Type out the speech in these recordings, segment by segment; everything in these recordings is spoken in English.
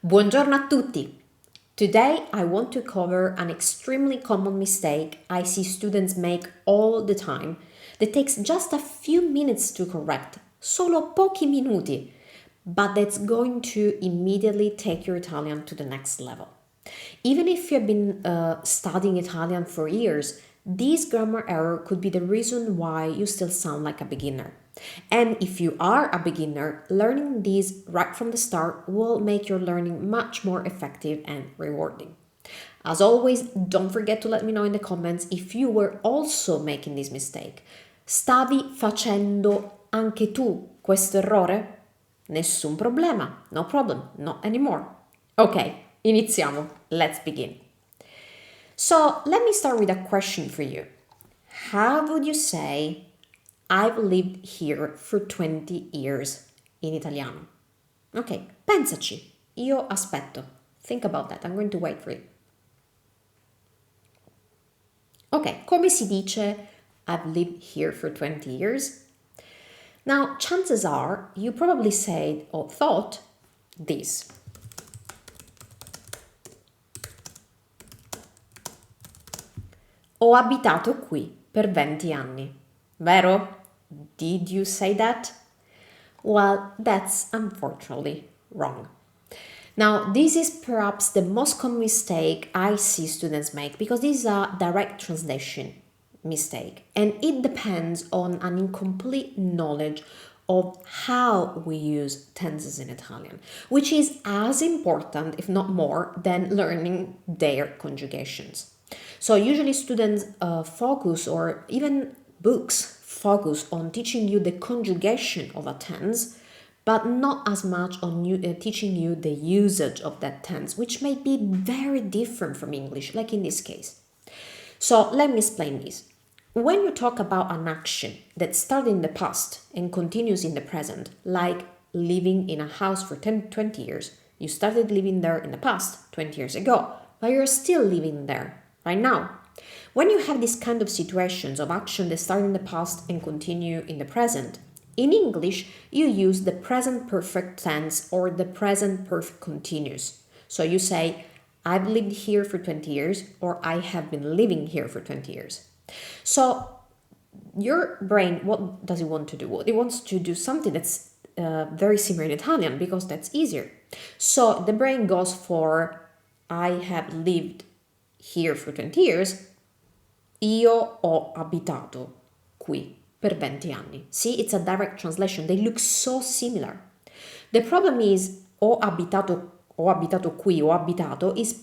Buongiorno a tutti! Today I want to cover an extremely common mistake I see students make all the time that takes just a few minutes to correct, solo pochi minuti, but that's going to immediately take your Italian to the next level. Even if you've been studying Italian for years, this grammar error could be the reason why you still sound like a beginner. And if you are a beginner, learning these right from the start will make your learning much more effective and rewarding. As always, don't forget to let me know in the comments if you were also making this mistake. Stavi facendo anche tu questo errore? Nessun problema, no problem, not anymore. Ok, iniziamo, let's begin. So let me start with a question for you. How would you say I've lived here for 20 years in italiano? Ok, pensaci. Io aspetto. Think about that. I'm going to wait for you. Ok, come si dice I've lived here for 20 years? Now, chances are you probably said or thought this. Ho abitato qui per 20 anni. Vero? Did you say that? Well, that's unfortunately wrong. Now, this is perhaps the most common mistake I see students make because this is a direct translation mistake and it depends on an incomplete knowledge of how we use tenses in Italian, which is as important, if not more, than learning their conjugations. So usually students focus, or even books focus on teaching you the conjugation of a tense, but not as much on teaching you the usage of that tense, which may be very different from English, like in this case. So let me explain this. When you talk about an action that started in the past and continues in the present, like living in a house for 20 years, you started living there in the past, 20 years ago, but you're still living there right now. When you have these kind of situations of action that start in the past and continue in the present, in English, you use the present perfect tense or the present perfect continuous. So you say, I've lived here for 20 years, or I have been living here for 20 years. So your brain, what does it want to do? Well, it wants to do something that's very similar in Italian because that's easier. So the brain goes for, I have lived here for 20 years. Io ho abitato qui per 20 anni. See, it's a direct translation. They look so similar. The problem is ho abitato qui, ho abitato is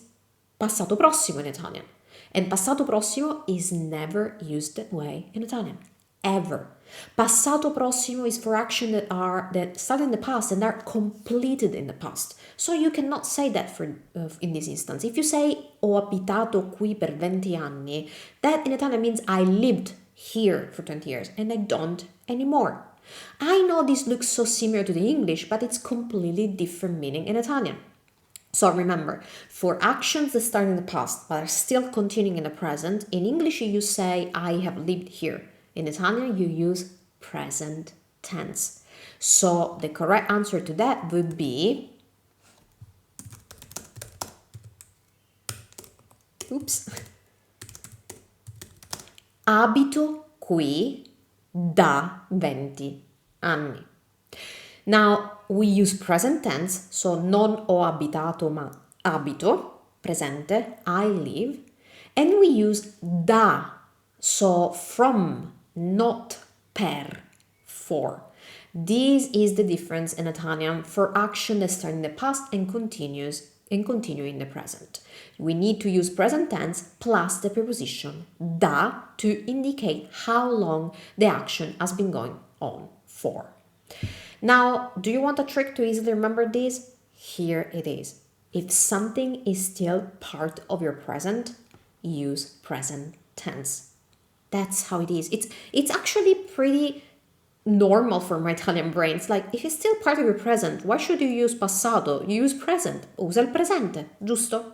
passato prossimo in Italian. And passato prossimo is never used that way in Italian. Ever. Passato prossimo is for action that start in the past and are completed in the past. So you cannot say that in this instance. If you say ho abitato qui per 20 anni, that in Italian means I lived here for 20 years and I don't anymore. I know this looks so similar to the English, but it's completely different meaning in Italian. So remember, for actions that start in the past but are still continuing in the present, in English you say I have lived here. In Italian, you use present tense. So the correct answer to that would be, abito qui da 20 anni. Now, we use present tense, so non ho abitato ma abito, presente, I live, and we use da, so from, not per, for. This is the difference in Italian for action that starts in the past and continue in the present. We need to use present tense plus the preposition da to indicate how long the action has been going on for. Now, do you want a trick to easily remember this? Here it is. If something is still part of your present, use present tense. That's how it is. It's actually pretty normal for my Italian brain. It's like, if it's still part of your present, why should you use passato? You use present. Usa il presente, giusto?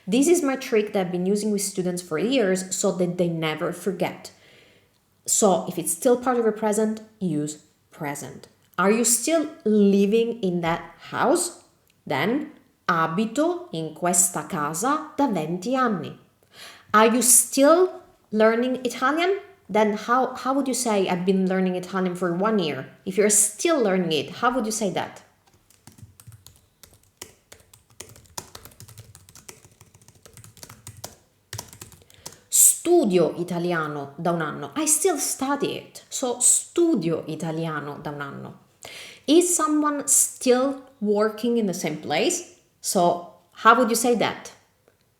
This is my trick that I've been using with students for years so that they never forget. So if it's still part of your present, use present. Are you still living in that house? Then Abito in questa casa da 20 anni. Are you still learning Italian? Then how would you say I've been learning Italian for 1 year? If you're still learning it, how would you say that? Studio italiano da 1 anno. I still study it. So studio italiano da 1 anno. Is someone still working in the same place? So how would you say that?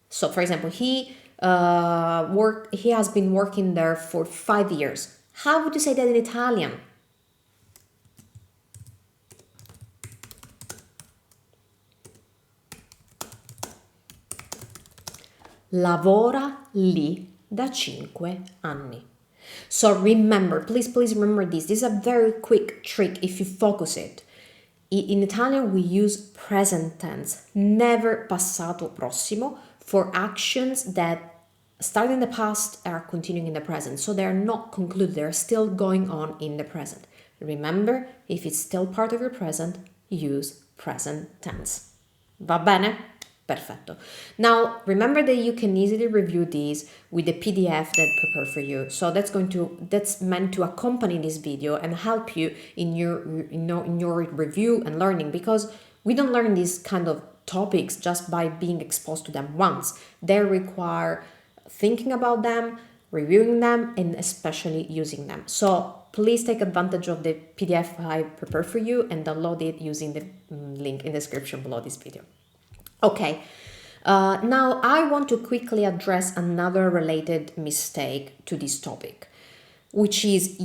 So for example, he has been working there for 5 years. How would you say that in Italian? Lavora lì da 5 anni. So remember, please remember this. This is a very quick trick if you focus it. In Italian we use present tense, never passato prossimo, for actions that start in the past are continuing in the present. So they're not concluded, they're still going on in the present. Remember, if it's still part of your present, use present tense. Va bene? Perfetto. Now, remember that you can easily review these with the PDF that I prepared for you. So that's meant to accompany this video and help you in your review and learning, because we don't learn these kind of topics just by being exposed to them once. They require thinking about them, reviewing them, and especially using them. So please take advantage of the PDF I prepared for you and download it using the link in the description below this video. Okay, now I want to quickly address another related mistake to this topic, which is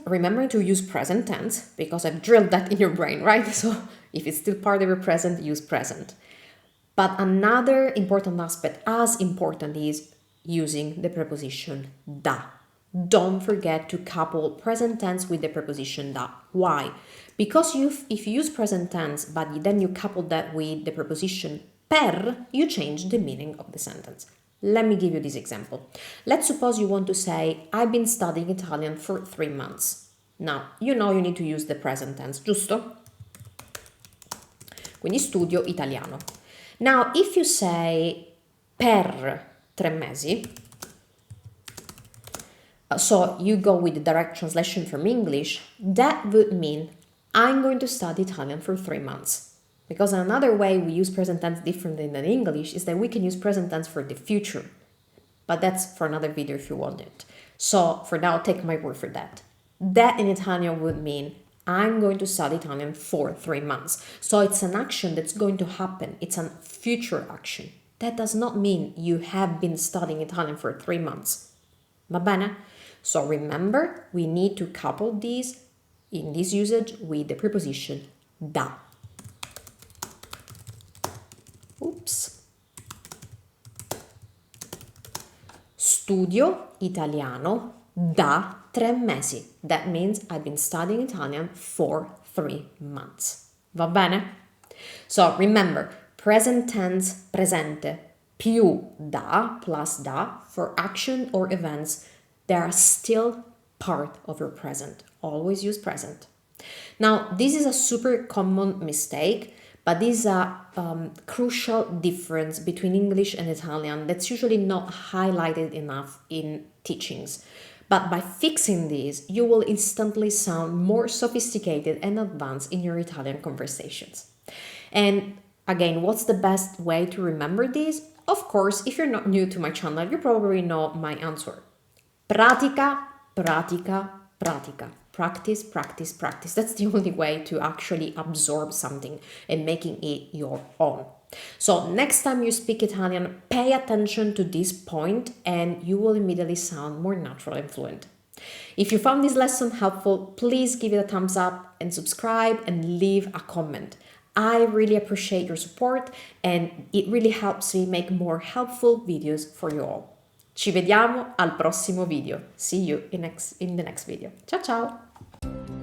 remembering to use present tense, because I've drilled that in your brain, right? So if it's still part of your present, use present. But another important aspect, as important, is using the preposition da. Don't forget to couple present tense with the preposition da. Why? Because if you use present tense, but then you couple that with the preposition per, you change the meaning of the sentence. Let me give you this example. Let's suppose you want to say, I've been studying Italian for 3 months. Now, you need to use the present tense, giusto? Quindi studio italiano. Now, if you say per 3 mesi, so you go with the direct translation from English, that would mean I'm going to study Italian for 3 months. Because another way we use present tense differently than English is that we can use present tense for the future. But that's for another video if you want it. So for now, take my word for that. That in Italian would mean I'm going to study Italian for 3 months. So it's an action that's going to happen. It's a future action. That does not mean you have been studying Italian for 3 months. Va bene? So remember, we need to couple these in this usage with the preposition da. Oops. Studio italiano da 3 mesi. That means I've been studying Italian for 3 months. Va bene? So remember, present tense presente più da plus da for action or events that are still part of your present. Always use present. Now, this is a super common mistake, but this is a crucial difference between English and Italian that's usually not highlighted enough in teachings. But by fixing this, you will instantly sound more sophisticated and advanced in your Italian conversations. And again, what's the best way to remember this? Of course, if you're not new to my channel, you probably know my answer. Pratica, pratica, pratica. Practice, practice, practice. That's the only way to actually absorb something and making it your own. So next time you speak Italian, pay attention to this point and you will immediately sound more natural and fluent. If you found this lesson helpful, please give it a thumbs up and subscribe and leave a comment. I really appreciate your support and it really helps me make more helpful videos for you all. Ci vediamo al prossimo video. See you in the next video. Ciao ciao!